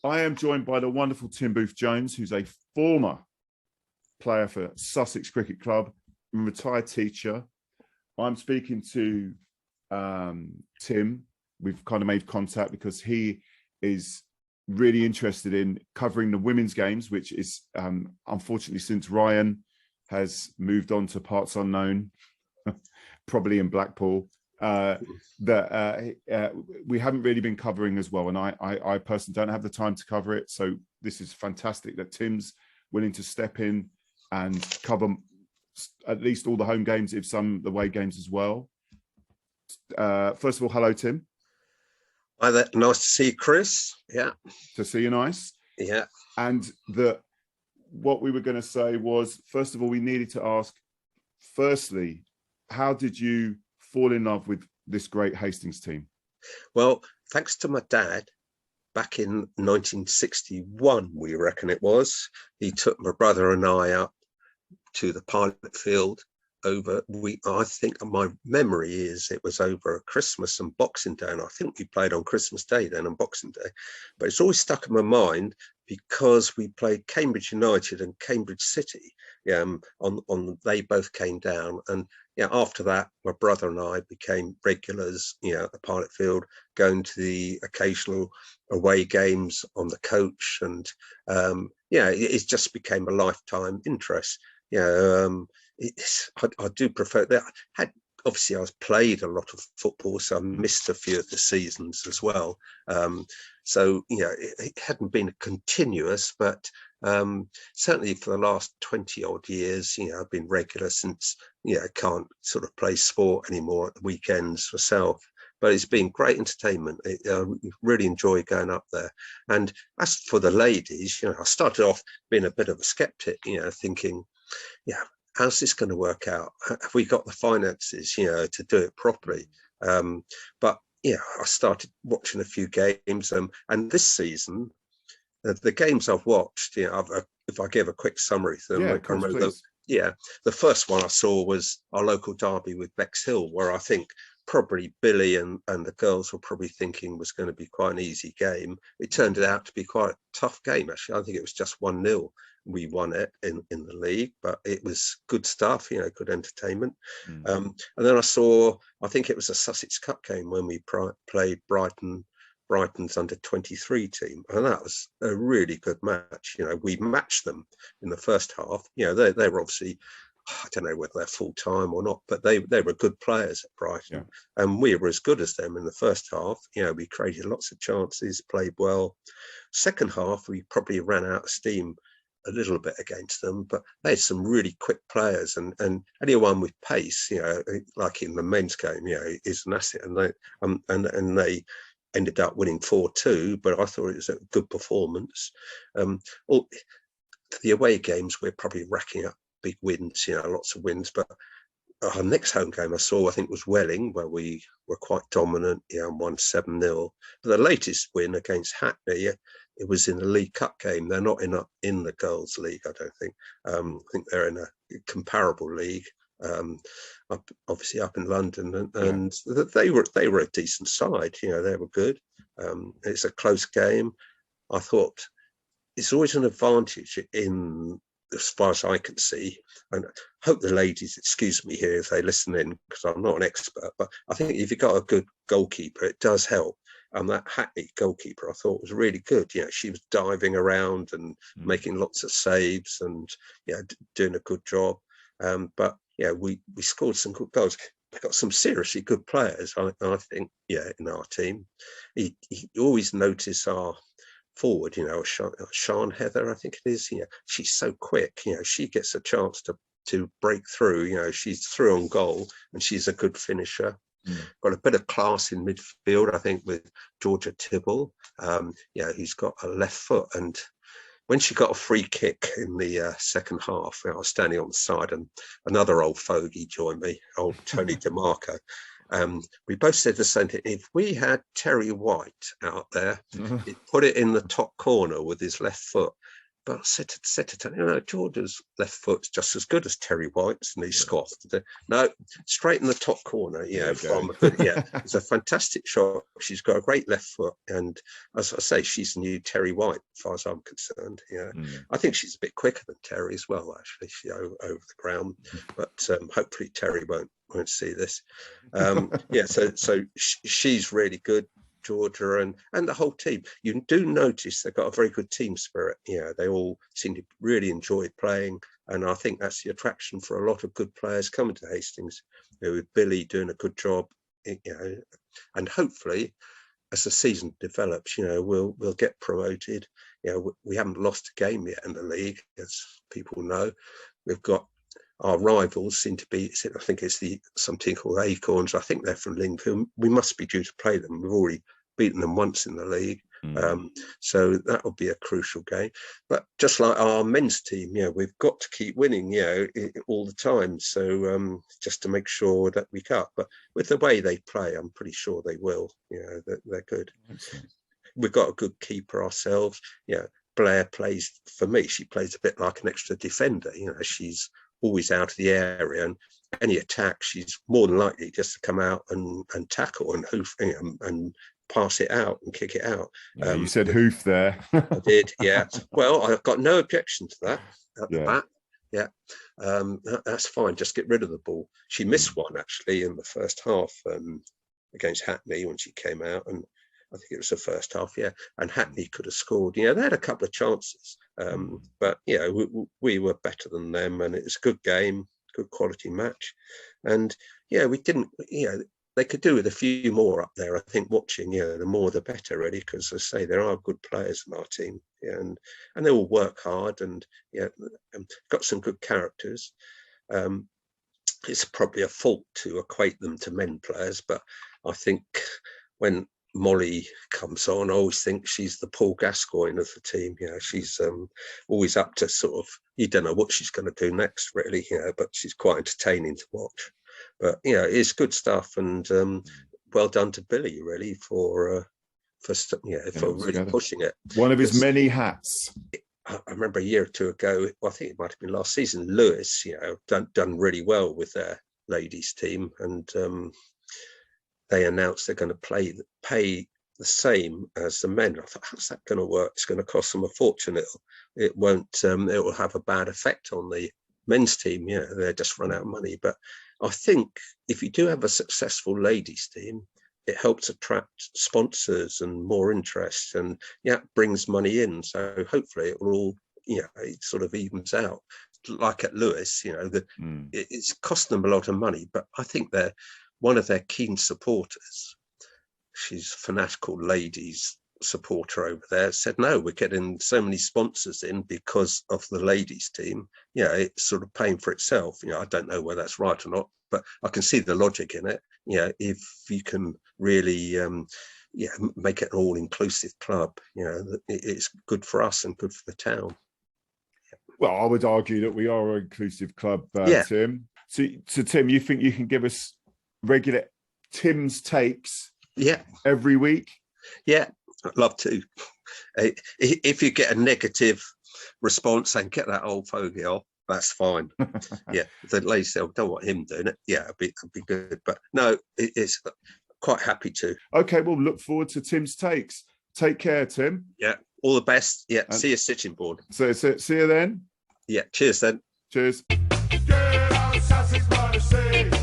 I am joined by the wonderful Tim Booth-Jones, who's a former player for Sussex Cricket Club and retired teacher. I'm speaking to Tim. We've kind of made contact because he is really interested in covering the women's games, which is unfortunately, since Ryan has moved on to parts unknown, probably in Blackpool, that we haven't really been covering as well. And I personally don't have the time to cover it. So this is fantastic that Tim's willing to step in and cover at least all the home games, if some the away games as well. First of all, hello, Tim. Hi there. Nice to see you, Chris. Yeah. To see you, nice. Yeah. And what we were going to say was, first of all, we needed to ask, firstly, how did you fall in love with this great Hastings team? Well, thanks to my dad, back in 1961, we reckon it was, he took my brother and I up to the pilot field I think my memory is it was over Christmas and Boxing Day, and I think we played on Christmas Day then and Boxing Day, but it's always stuck in my mind because we played Cambridge United and Cambridge City. They both came down, and after that my brother and I became regulars at the pilot field, going to the occasional away games on the coach, and it just became a lifetime interest. I do prefer that. Obviously I was played a lot of football, so I missed a few of the seasons as well. So it hadn't been continuous, but certainly for the last 20 odd years, I've been regular since. I can't sort of play sport anymore at the weekends myself, but it's been great entertainment. Really enjoy going up there. And as for the ladies, I started off being a bit of a skeptic, thinking, how's this going to work out? Have we got the finances, to do it properly? But I started watching a few games, and this season, the games I've watched, if I give a quick summary to them, the first one I saw was our local derby with Bexhill, where I think probably Billy and the girls were probably thinking was going to be quite an easy game. It turned out to be quite a tough game, actually. I think it was just 1-0. We won it in the league, but it was good stuff, good entertainment. And then I think it was a Sussex Cup game when we played Brighton's under-23 team, and that was a really good match. We matched them in the first half. They were obviously, I don't know whether they're full-time or not, but they were good players at Brighton, and we were as good as them in the first half. We created lots of chances, played well. Second half, we probably ran out of steam a little bit against them, but they had some really quick players, and anyone with pace, like in the men's game, is an asset, and they ended up winning 4-2, but I thought it was a good performance. The away games, we're probably racking up big wins, lots of wins, but our next home game I think was Welling, where we were quite dominant, and won 7-0. But the latest win against Hackney, it was in the League Cup game. They're not in the girls' league, I don't think. I think they're in a comparable league, obviously up in London, and they were a decent side. They were good. It's a close game. I thought it's always an advantage in, as far as I can see, and I hope the ladies excuse me here if they listen in, because I'm not an expert, but I think if you've got a good goalkeeper, it does help. And that Hackney goalkeeper, I thought, was really good. She was diving around and making lots of saves and doing a good job. But we scored some good goals. We got some seriously good players, I think, in our team. You always notice our forward, Sian Heather, I think it is. She's so quick. She gets a chance to break through. She's through on goal, and she's a good finisher. Got a bit of class in midfield, I think, with Georgia Tibble, who's got a left foot. And when she got a free kick in the second half, I was standing on the side, and another old fogey joined me, old Tony DeMarco. We both said the same thing. If we had Terry White out there, he'd put it in the top corner with his left foot. But I said to Tony, Georgia's left foot's just as good as Terry White's, and he scoffed. No, straight in the top corner. From a good. It's a fantastic shot. She's got a great left foot, and as I say, she's the new Terry White, as far as I'm concerned. I think she's a bit quicker than Terry as well. Actually, she over the ground, but hopefully Terry won't see this. So she's really good. Georgia and the whole team, you do notice they've got a very good team spirit. They all seem to really enjoy playing, and I think that's the attraction for a lot of good players coming to Hastings. With Billy doing a good job, and hopefully, as the season develops, we'll get promoted. We haven't lost a game yet in the league, as people know. We've got our rivals seem to be, I think it's something called Acorns. I think they're from Lingfield. We must be due to play them. We've already beaten them once in the league. So that will be a crucial game. But just like our men's team, we've got to keep winning, all the time. So just to make sure that we cut. But with the way they play, I'm pretty sure they will. They're good. We've got a good keeper ourselves. Blair plays, for me, she plays a bit like an extra defender. She's always out of the area, and any attack, she's more than likely just to come out and tackle and hoof and pass it out and kick it out. You said hoof there. I did, yeah. Well, I've got no objection to that at the back. That's fine. Just get rid of the ball. She missed one actually in the first half against Hackney when she came out, and I think it was the first half, and Hackney could have scored. They had a couple of chances, but we were better than them, and it was a good game, good quality match, and we didn't. They could do with a few more up there. I think watching, the more the better, really, because as I say, there are good players in our team, and they all work hard, and got some good characters. It's probably a fault to equate them to men players, but I think when Molly comes on, I always think she's the Paul Gascoigne of the team. She's always up to sort of, you don't know what she's going to do next, really, but she's quite entertaining to watch. But it's good stuff, and well done to Billy, really, for really pushing it. One of his many hats. I remember a year or two ago, I think it might have been last season, Lewis, done really well with their ladies team, and they announced they're going to pay the same as the men. I thought, how's that going to work? It's going to cost them a fortune. It won't. It will have a bad effect on the men's team. They just run out of money. But I think if you do have a successful ladies team, it helps attract sponsors and more interest, and brings money in. So hopefully it will all, it sort of evens out. Like at Lewis, it's cost them a lot of money, but I think they're one of their keen supporters. She's a fanatical ladies supporter over there, said, no, we're getting so many sponsors in because of the ladies team. It's sort of paying for itself. I don't know whether that's right or not, but I can see the logic in it. If you can really make it an all-inclusive club, it's good for us and good for the town. Well, I would argue that we are an inclusive club, Tim. So Tim, you think you can give us regular Tim's takes every week? I'd love to. If you get a negative response and get that old fogey off, that's fine. The ladies say, don't want him doing it. It'd be good. But no, it's quite happy to. Okay, well, look forward to Tim's takes. Take care, Tim. All the best. See you Stitching Board. So see you then. Cheers then. Cheers. Girl, Sussex,